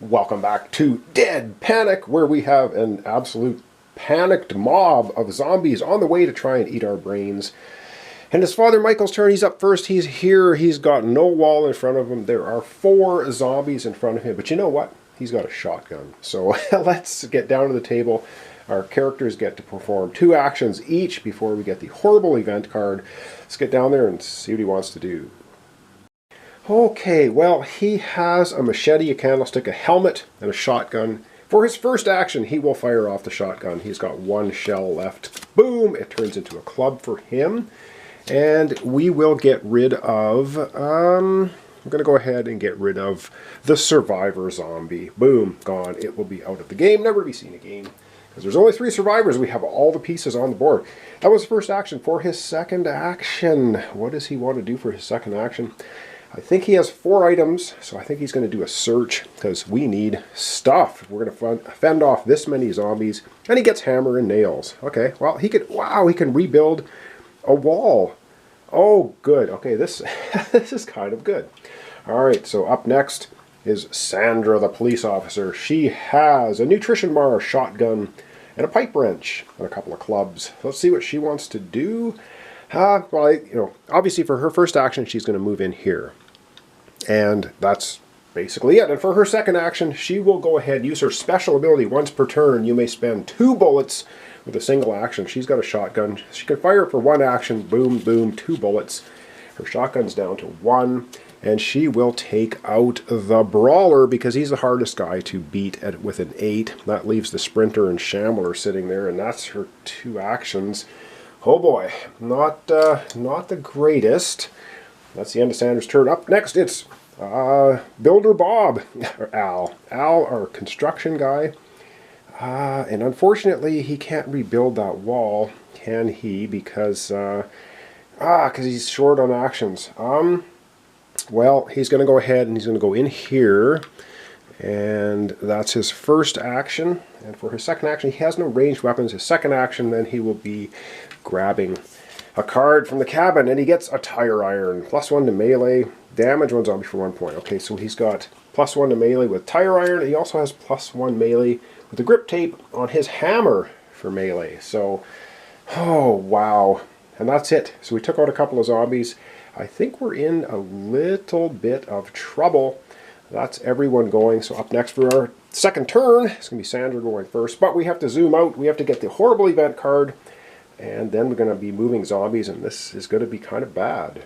Welcome back to Dead Panic, where we have an absolute panicked mob of zombies on the way to try and eat our brains. And it's Father Michael's turn. He's up first. He's here. He's got no wall in front of him. There are 4 zombies in front of him. But you know what? He's got a shotgun. So let's get down to the table. Our characters get to perform 2 actions each before we get the horrible event card. Let's get down there and see what he wants to do. Okay, well, he has a machete, a candlestick, a helmet, and a shotgun. For his first action, he will fire off the shotgun. He's got 1 shell left. Boom! It turns into a club for him. And we will get rid of... we're going to go ahead and get rid of the survivor zombie. Boom, gone. It will be out of the game, never to be seen again. Because there's only 3 survivors, we have all the pieces on the board. That was the first action. For his second action, what does he want to do for his second action? I think he has 4 items, so I think he's going to do a search, because we need stuff. We're going to fend off this many zombies, and he gets hammer and nails. Okay, well, he could, wow, he can rebuild a wall. Oh, good. Okay, this, this is kind of good. All right, so up next is Sandra, the police officer. She has a nutrition bar, a shotgun, and a pipe wrench, and a couple of clubs. Let's see what she wants to do. Well, obviously for her first action, she's going to move in here. And that's basically it. And for her second action, she will go ahead and use her special ability once per turn. You may spend 2 bullets with a single action. She's got a shotgun. She can fire for 1 action. Boom, boom, 2 bullets. Her shotgun's down to 1. And she will take out the brawler because he's the hardest guy to beat with an 8. That leaves the sprinter and shambler sitting there. And that's her 2 actions. Oh boy, not the greatest. That's the end of Sandra's turn. Up next, it's Builder Bob, or Al. Al, our construction guy. And unfortunately, he can't rebuild that wall, can he? Because he's short on actions. Well, he's going to go ahead and he's going to go in here. And that's his first action. And for his second action, he has no ranged weapons. His second action, then he will be grabbing a card from the cabin. And he gets a tire iron. +1 to melee. Damage 1 zombie for 1 point. Okay, so he's got +1 to melee with tire iron. He also has +1 melee with the grip tape on his hammer for melee. So, oh, wow. And that's it. So we took out a couple of zombies. I think we're in a little bit of trouble. That's everyone going. So up next for our second turn, it's going to be Sandra going first. But we have to zoom out. We have to get the horrible event card. And then we're going to be moving zombies. And this is going to be kind of bad.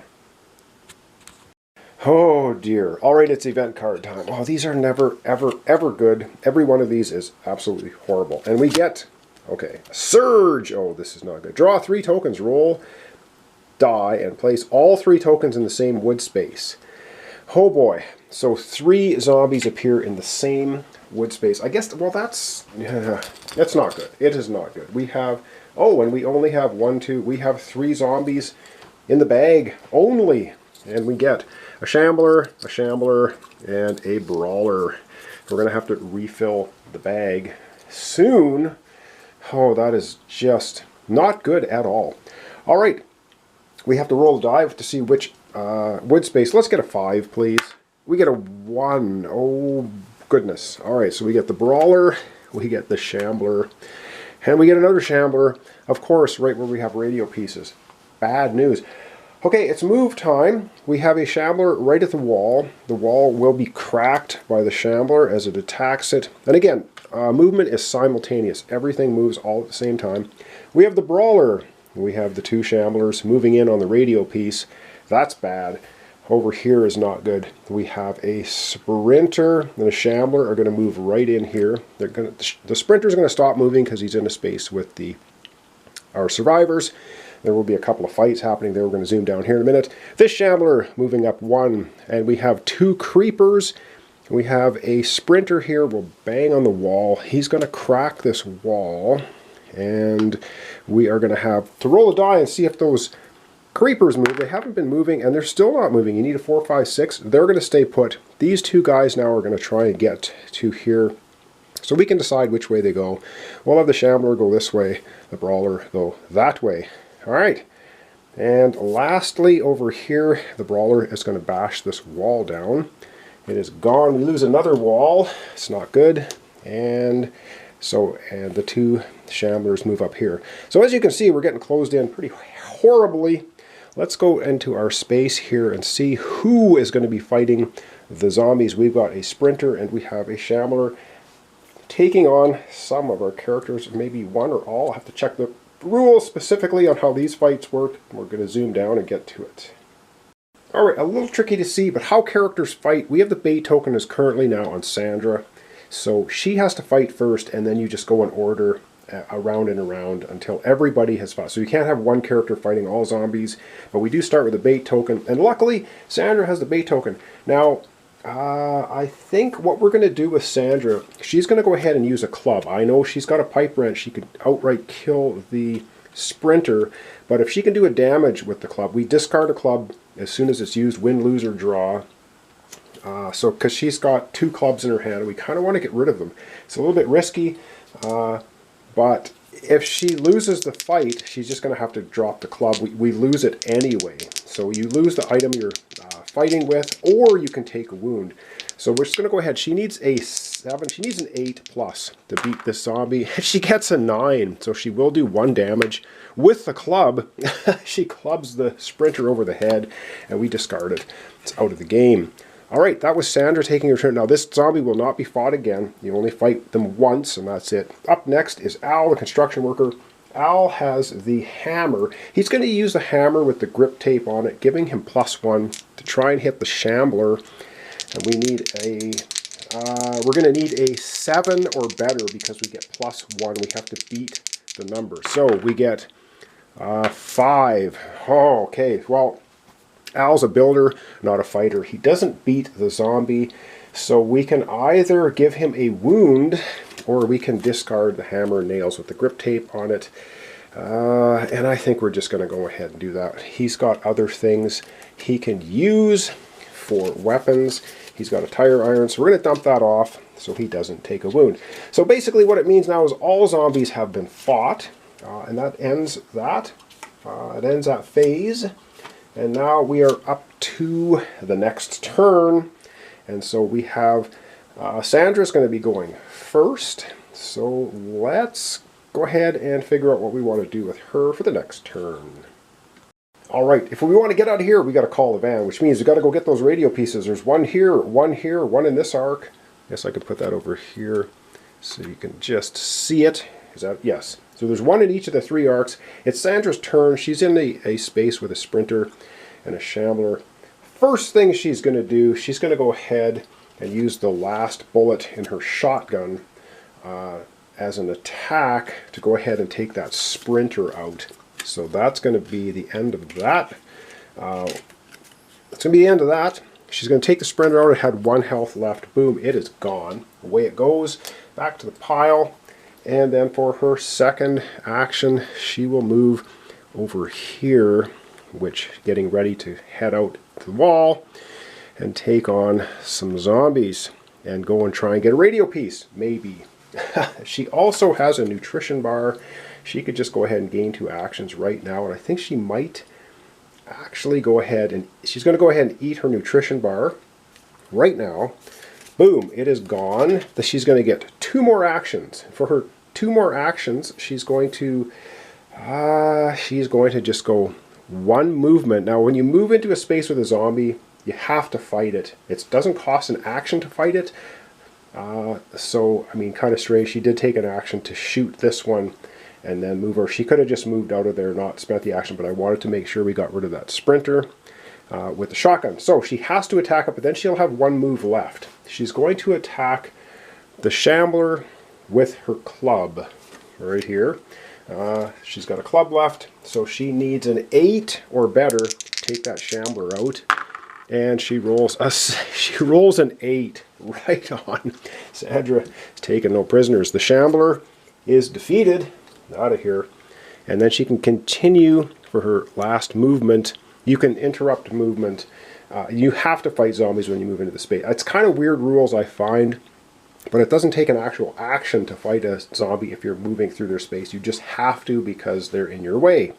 Oh dear. Alright, it's event card time. Oh, these are never, ever, ever good. Every one of these is absolutely horrible. And we get, okay, Surge. Oh, this is not good. Draw 3 tokens. Roll die and place all 3 tokens in the same wood space. Oh boy. So 3 zombies appear in the same wood space. I guess, well, that's not good. It is not good. We have, oh, and we only have 1, 2, we have 3 zombies in the bag only. And we get a shambler, and a brawler. We're going to have to refill the bag soon. Oh, that is just not good at all. All right. We have to roll the die to see which wood space. Let's get a 5, please. We get a 1. Oh, goodness. All right, so we get the brawler, we get the shambler, and we get another shambler, of course, right where we have radio pieces. Bad news. Okay, it's move time. We have a shambler right at the wall. The wall will be cracked by the shambler as it attacks it. And again, movement is simultaneous. Everything moves all at the same time. We have the brawler. We have the 2 shamblers moving in on the radio piece. That's bad. Over here is not good. We have a sprinter and a shambler are going to move right in here. The sprinter is going to stop moving because he's in a space with our survivors. There will be a couple of fights happening there. We're going to zoom down here in a minute. This shambler moving up 1, and we have 2 creepers. We have a sprinter here. We'll bang on the wall. He's going to crack this wall, and we are going to have to roll a die and see if those creepers move. They haven't been moving, and they're still not moving. You need a 4, 5, 6. They're going to stay put. These 2 guys now are going to try and get to here, so we can decide which way they go. We'll have the shambler go this way, the brawler go that way. All right. And lastly, over here, the brawler is going to bash this wall down. It is gone. We lose another wall. It's not good. And the two shamblers move up here. So as you can see, we're getting closed in pretty horribly. Let's go into our space here and see who is going to be fighting the zombies. We've got a sprinter and we have a shambler taking on some of our characters, maybe one or all. I'll have to check the rules specifically on how these fights work. We're going to zoom down and get to it. Alright, a little tricky to see, but how characters fight. We have the bait token is currently now on Sandra. So she has to fight first, and then you just go in order around and around until everybody has fought. So you can't have one character fighting all zombies, but we do start with the bait token. And luckily, Sandra has the bait token. Now, I think what we're going to do with Sandra, she's going to go ahead and use a club. I know she's got a pipe wrench. She could outright kill the sprinter, but if she can do a damage with the club, we discard a club as soon as it's used, win, lose, or draw. So because she's got two clubs in her hand, we kind of want to get rid of them. It's a little bit risky, but if she loses the fight, she's just going to have to drop the club. We lose it anyway. So you lose the item you're fighting with, or you can take a wound. So we're just going to go ahead. She needs a 7. She needs an 8+ to beat this zombie. She gets a 9, so she will do 1 damage. With the club, she clubs the sprinter over the head, and we discard it. It's out of the game. Alright, that was Sandra taking her turn. Now this zombie will not be fought again. You only fight them once, and that's it. Up next is Al, the construction worker. Al has the hammer. He's going to use the hammer with the grip tape on it, giving him +1 to try and hit the shambler. And we need we're going to need a 7 or better because we get +1. We have to beat the number. So we get 5. Oh, okay. Well, Al's a builder, not a fighter. He doesn't beat the zombie, so we can either give him a wound or we can discard the hammer and nails with the grip tape on it. And I think we're just going to go ahead and do that. He's got other things he can use for weapons. He's got a tire iron, so we're going to dump that off so he doesn't take a wound. So basically what it means now is all zombies have been fought, and that ends that. It ends that phase. And now we are up to the next turn. And so we have Sandra's going to be going first. So let's go ahead and figure out what we want to do with her for the next turn. Alright, if we want to get out of here, we got to call the van, which means we got to go get those radio pieces. There's one here, one in this arc. I guess I could put that over here so you can just see it. Is that, yes. So there's one in each of the 3 arcs. It's Sandra's turn. She's in a space with a sprinter and a shambler. First thing she's going to do, she's going to go ahead and use the last bullet in her shotgun as an attack to go ahead and take that sprinter out. So that's going to be the end of that. That's going to be the end of that. She's going to take the sprinter out. It had 1 health left. Boom, it is gone. Away it goes. Back to the pile. And then for her second action, she will move over here, which getting ready to head out to the wall and take on some zombies and go and try and get a radio piece, maybe. She also has a nutrition bar. She could just go ahead and gain 2 actions right now, and I think she might actually go ahead and she's going to go ahead and eat her nutrition bar right now. Boom, it is gone. She's going to get 2 more actions. For her 2 more actions, she's going to just go 1 movement. Now, when you move into a space with a zombie, you have to fight it. It doesn't cost an action to fight it. So, I mean, kind of strange. She did take an action to shoot this one and then move her. She could have just moved out of there, not spent the action, but I wanted to make sure we got rid of that sprinter with the shotgun. So she has to attack it, but then she'll have 1 move left. She's going to attack the shambler with her club right here. She's got a club left, so she needs an 8 or better to take that shambler out. And she rolls an 8 right on. Sandra is taking no prisoners. The shambler is defeated, out of here, and then she can continue for her last movement. You can interrupt movement. You have to fight zombies when you move into the space. It's kind of weird rules, I find, but it doesn't take an actual action to fight a zombie if you're moving through their space. You just have to because they're in your way.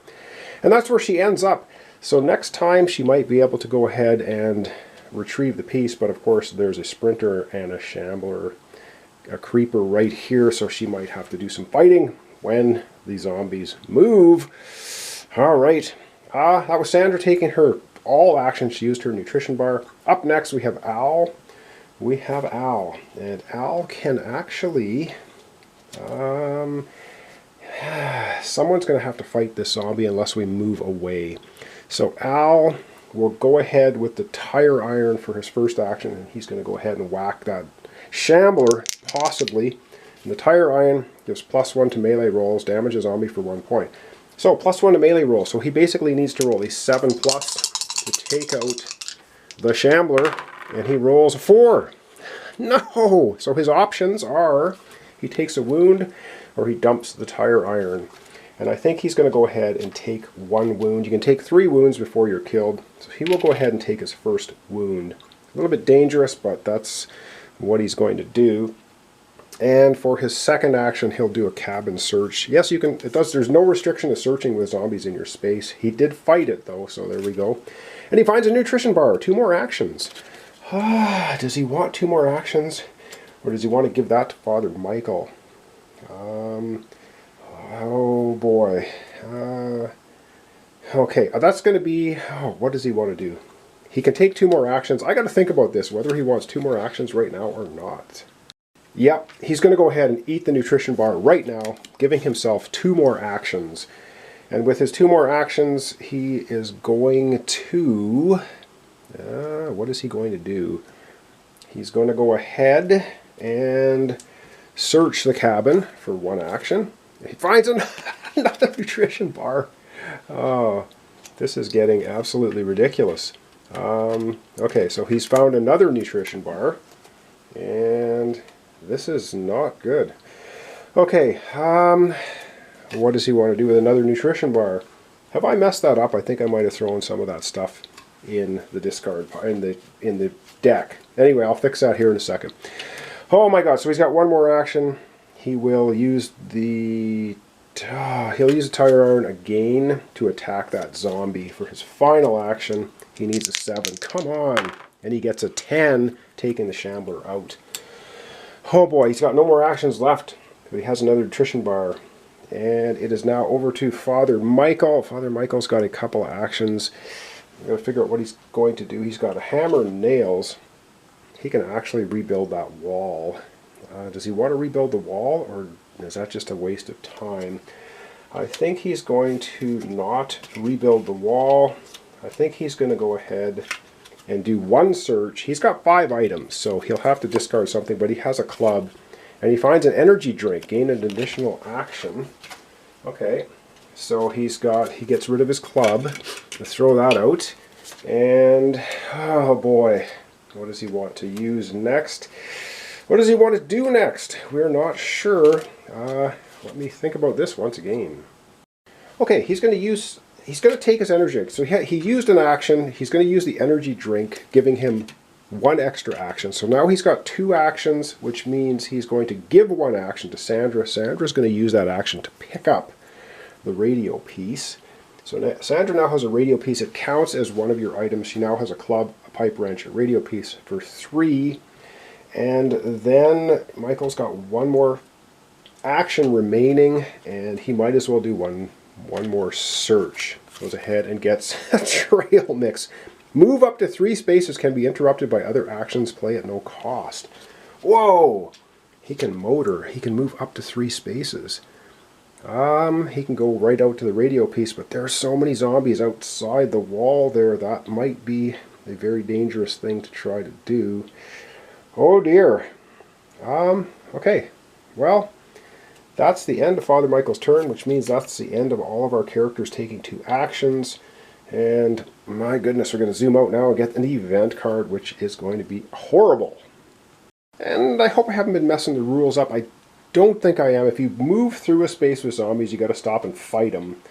And that's where she ends up. So next time she might be able to go ahead and retrieve the piece, but of course there's a sprinter and a shambler, a creeper right here, so she might have to do some fighting when the zombies move. All right, that was Sandra taking her all action. She used her nutrition bar. Up next we have Al. And Al can actually, someone's going to have to fight this zombie unless we move away. So Al will go ahead with the tire iron for his first action, and he's going to go ahead and whack that shambler, possibly. And the tire iron gives +1 to melee rolls, damage a zombie for 1 point. So +1 to melee roll. So he basically needs to roll a 7+ to take out the shambler, and he rolls a 4. No! So his options are he takes a wound or he dumps the tire iron. And I think he's going to go ahead and take 1 wound. You can take 3 wounds before you're killed. So he will go ahead and take his first wound. A little bit dangerous, but that's what he's going to do. And for his second action, he'll do a cabin search. Yes, you can. There's no restriction to searching with zombies in your space. He did fight it though, so there we go. And he finds a nutrition bar. 2 more actions. Does he want 2 more actions, or does he want to give that to Father Michael? Oh boy. Okay, that's going to be. What does he want to do? He can take 2 more actions. I got to think about this, whether he wants 2 more actions right now or not. Yep, he's going to go ahead and eat the nutrition bar right now, giving himself 2 more actions. And with his 2 more actions, he is going to... what is he going to do? He's going to go ahead and search the cabin for 1 action. He finds another nutrition bar. Oh, this is getting absolutely ridiculous. Okay, so he's found another nutrition bar, and this is not good. Okay, what does he want to do with another nutrition bar? Have I messed that up? I think I might have thrown some of that stuff in the discard, in the deck. Anyway, I'll fix that here in a second. Oh my god, so he's got 1 more action. He will use the he'll use the tire iron again to attack that zombie for his final action. He needs a 7. Come on. And he gets a 10, taking the shambler out. Oh boy, he's got no more actions left, but he has another nutrition bar. And it is now over to Father Michael. Father Michael's got a couple of actions. I'm going to figure out what he's going to do. He's got a hammer and nails. He can actually rebuild that wall. Does he want to rebuild the wall, or is that just a waste of time? I think he's going to not rebuild the wall. I think he's going to go ahead and do 1 search. He's got 5 items, so he'll have to discard something, but he has a club. And he finds an energy drink, gain an additional action. Okay, so he gets rid of his club. Let's throw that out. And, oh boy, what does he want to use next? What does he want to do next? We're not sure. Let me think about this once again. Okay, he's going to take his energy drink. So he used an action. He's going to use the energy drink, giving him 1 extra action. So now he's got 2 actions, which means he's going to give 1 action to Sandra. Sandra's going to use that action to pick up the radio piece. So Sandra now has a radio piece. It counts as one of your items. She now has a club, a pipe wrench, a radio piece for 3. And then Michael's got 1 more action remaining, and he might as well do one more search. Goes ahead and gets a trail mix. Move up to 3 spaces can be interrupted by other actions. Play at no cost. Whoa! He can motor. He can move up to 3 spaces. He can go right out to the radio piece, but there are so many zombies outside the wall there. That might be a very dangerous thing to try to do. Oh dear. Okay. Well, that's the end of Father Michael's turn, which means that's the end of all of our characters taking 2 actions. And my goodness, we're going to zoom out now and get an event card, which is going to be horrible. And I hope I haven't been messing the rules up. I don't think I am. If you move through a space with zombies, you got to stop and fight them.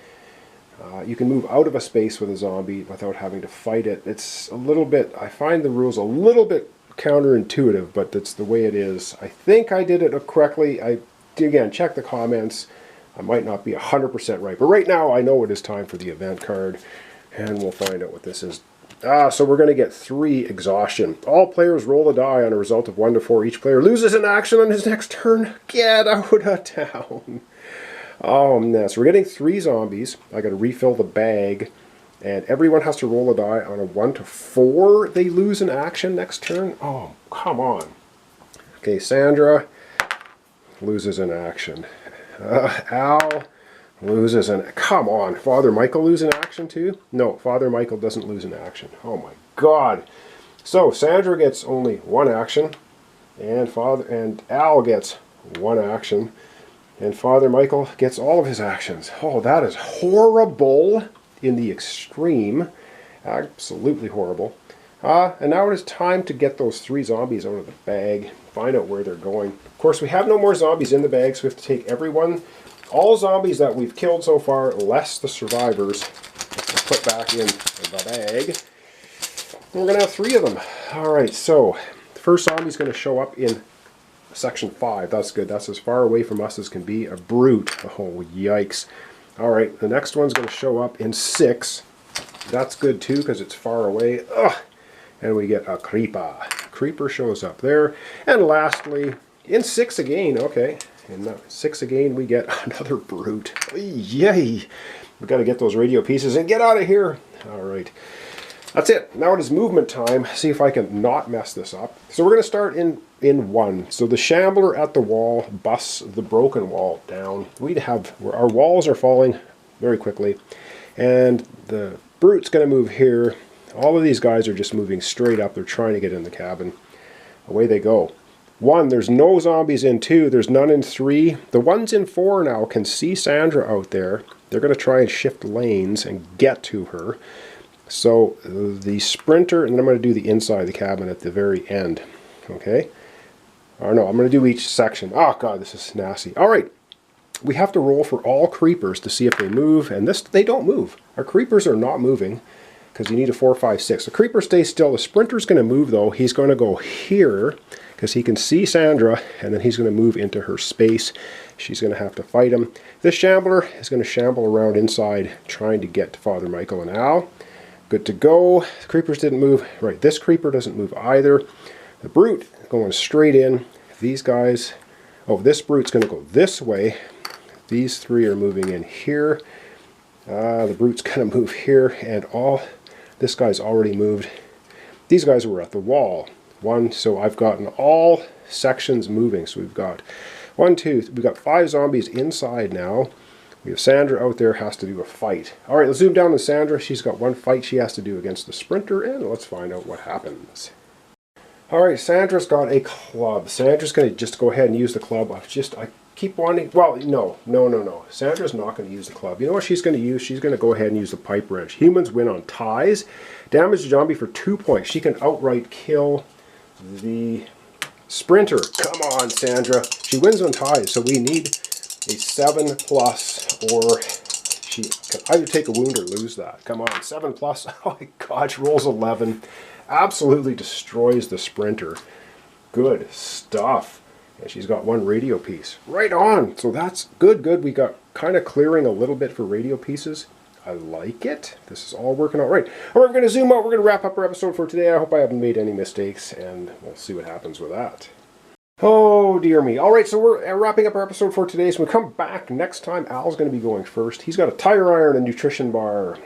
You can move out of a space with a zombie without having to fight it. It's a little bit, I find the rules a little bit counterintuitive, but that's the way it is. I think I did it correctly. Again, check the comments. I might not be 100% right, but right now I know it is time for the event card, and we'll find out what this is. So we're going to get 3 exhaustion. All players roll a die on a result of 1 to 4. Each player loses an action on his next turn. Get out of town. Oh man, so we're getting 3 zombies. I got to refill the bag. And everyone has to roll a die on a 1 to 4. They lose an action next turn. Oh, come on. Okay, Sandra loses an action. Al loses an... Come on. Father Michael lose an action too? No, Father Michael doesn't lose an action. Oh my god. So Sandra gets only 1 action. And Al gets 1 action. And Father Michael gets all of his actions. Oh, that is horrible in the extreme. Absolutely horrible. And now it is time to get those 3 zombies out of the bag. Find out where they're going. Of course, we have no more zombies in the bag, so we have to take everyone, all zombies that we've killed so far, less the survivors, put back in the bag. And we're going to have 3 of them. Alright, so the first zombie is going to show up in section 5. That's good. That's as far away from us as can be. A brute. Oh, yikes. Alright, the next one's going to show up in 6. That's good too, because it's far away. Ugh. And we get a creeper. Creeper shows up there. And lastly, in 6 again, okay. In 6 again, we get another brute. Yay! We've got to get those radio pieces and get out of here. Alright. That's it. Now it is movement time. See if I can not mess this up. So we're going to start in 1. So the shambler at the wall busts the broken wall down. Our walls are falling very quickly. And the brute's going to move here. All of these guys are just moving straight up. They're trying to get in the cabin. Away they go. 1, there's no zombies in 2. There's none in 3. The ones in 4 now can see Sandra out there. They're going to try and shift lanes and get to her. So the sprinter, and then I'm going to do the inside of the cabin at the very end. Okay? Or no, I'm going to do each section. Oh god, this is nasty. Alright. We have to roll for all creepers to see if they move. And they don't move. Our creepers are not moving, because you need a 4, 5, 6. The creeper stays still. The sprinter's going to move, though. He's going to go here, because he can see Sandra, and then he's going to move into her space. She's going to have to fight him. This shambler is going to shamble around inside, trying to get to Father Michael and Al. Good to go. The creepers didn't move. Right, this creeper doesn't move either. The brute going straight in. These guys... Oh, this brute's going to go this way. These 3 are moving in here. The brute's going to move here, and this guy's already moved. These guys were at the wall. 1, so I've gotten all sections moving. So we've got 1, 2, we've got 5 zombies inside now. We have Sandra out there, has to do a fight. Alright, let's zoom down to Sandra. She's got 1 fight she has to do against the sprinter, and let's find out what happens. Alright, Sandra's got a club. Sandra's going to just go ahead and use the club. I keep wanting... Well, no. Sandra's not going to use the club. You know what she's going to use? She's going to go ahead and use the pipe wrench. Humans win on ties. Damage the zombie for 2 points. She can outright kill the sprinter. Come on, Sandra. She wins on ties, so we need a 7+, or she can either take a wound or lose that. Come on, 7+. Oh my god, she rolls 11. Absolutely destroys the sprinter. Good stuff. And she's got 1 radio piece. Right on. So that's good. We got kind of clearing a little bit for radio pieces. I like it. This is all working out right. All right, we're going to zoom out. We're going to wrap up our episode for today. I hope I haven't made any mistakes, and we'll see what happens with that. Oh, dear me. All right, so we're wrapping up our episode for today. So when we come back next time, Al's going to be going first. He's got a tire iron and nutrition bar.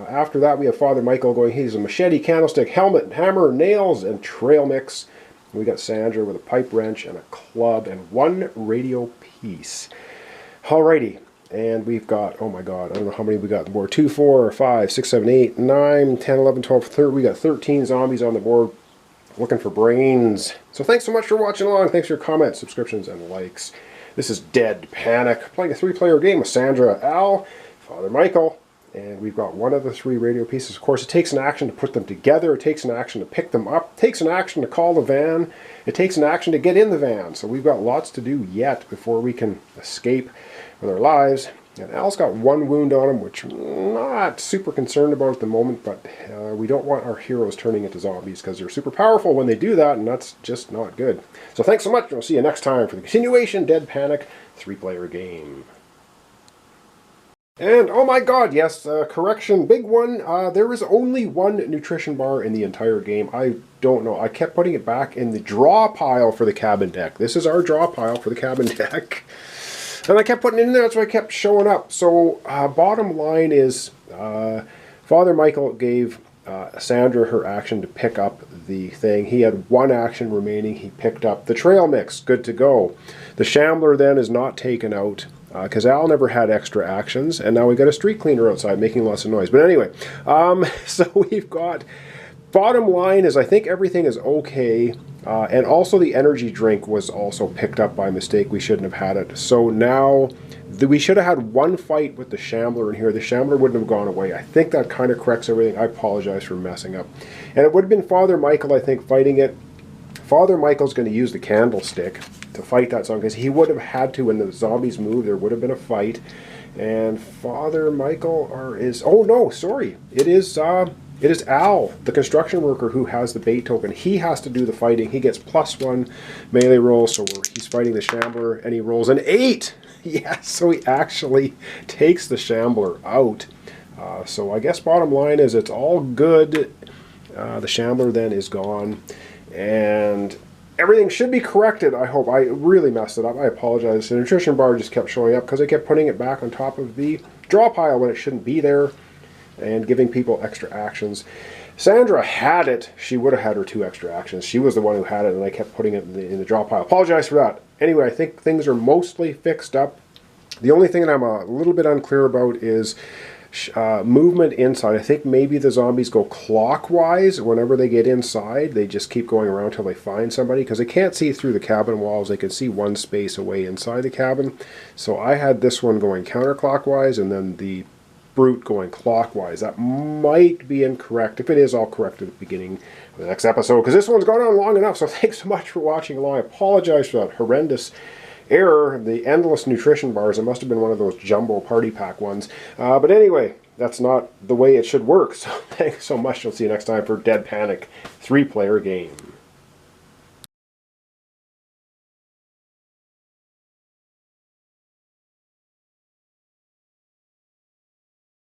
After that, we have Father Michael going. He's a machete, candlestick, helmet, hammer, nails, and trail mix. We got Sandra with a pipe wrench and a club and 1 radio piece. Alrighty. And we've got, oh my god, I don't know how many we got on the board. 2, 4, 5, 6, 7, 8, 9, 10, 11, 12, 13. We got 13 zombies on the board looking for brains. So thanks so much for watching along. Thanks for your comments, subscriptions, and likes. This is Dead Panic, playing a 3-player game with Sandra, Al, Father Michael, and we've got 1 of the 3 radio pieces. Of course, it takes an action to put them together. It takes an action to pick them up. It takes an action to call the van. It takes an action to get in the van. So we've got lots to do yet before we can escape with our lives. And Al's got 1 wound on him, which I'm not super concerned about at the moment, but we don't want our heroes turning into zombies because they're super powerful when they do that, and that's just not good. So thanks so much, and we'll see you next time for the continuation Dead Panic 3-player game. And oh my god, yes, correction, big one. There is only one nutrition bar in the entire game. I don't know. I kept putting it back in the draw pile for the cabin deck. This is our draw pile for the cabin deck. And I kept putting it in there, that's why it kept showing up. So, bottom line is, Father Michael gave Sandra her action to pick up the thing. He had one action remaining. He picked up the trail mix. Good to go. The Shambler then is not taken out, because Al never had extra actions, and now we got a street cleaner outside making lots of noise. But anyway, so we've got, bottom line is I think everything is okay, and also the energy drink was also picked up by mistake. We shouldn't have had it. So now we should have had one fight with the Shambler in here. The Shambler wouldn't have gone away. I think that kind of corrects everything. I apologize for messing up. And it would have been Father Michael, I think, fighting it. Father Michael's going to use the candlestick to fight that song, because he would have had to when the zombies moved. There would have been a fight. And Father Michael is... Oh, no, sorry. It is Al, the construction worker, who has the bait token. He has to do the fighting. He gets +1 melee roll, so he's fighting the Shambler, and he rolls an 8! Yes, so he actually takes the Shambler out. So I guess bottom line is it's all good. The Shambler then is gone. And everything should be corrected, I hope. I really messed it up. I apologize. The nutrition bar just kept showing up because I kept putting it back on top of the draw pile when it shouldn't be there and giving people extra actions. Sandra had it. She would have had her 2 extra actions. She was the one who had it, and I kept putting it in the draw pile. Apologize for that. Anyway, I think things are mostly fixed up. The only thing that I'm a little bit unclear about is movement inside. I think maybe the zombies go clockwise whenever they get inside. They just keep going around until they find somebody, because they can't see through the cabin walls. They can see one space away inside the cabin. So I had this one going counterclockwise and then the brute going clockwise. That might be incorrect. If it is, I'll correct it at the beginning of the next episode, because this one's gone on long enough. So thanks so much for watching along. I apologize for that horrendous error, the endless nutrition bars. It must have been one of those jumbo party pack ones. But anyway, that's not the way it should work. So thanks so much. I'll see you next time for Dead Panic 3-player game.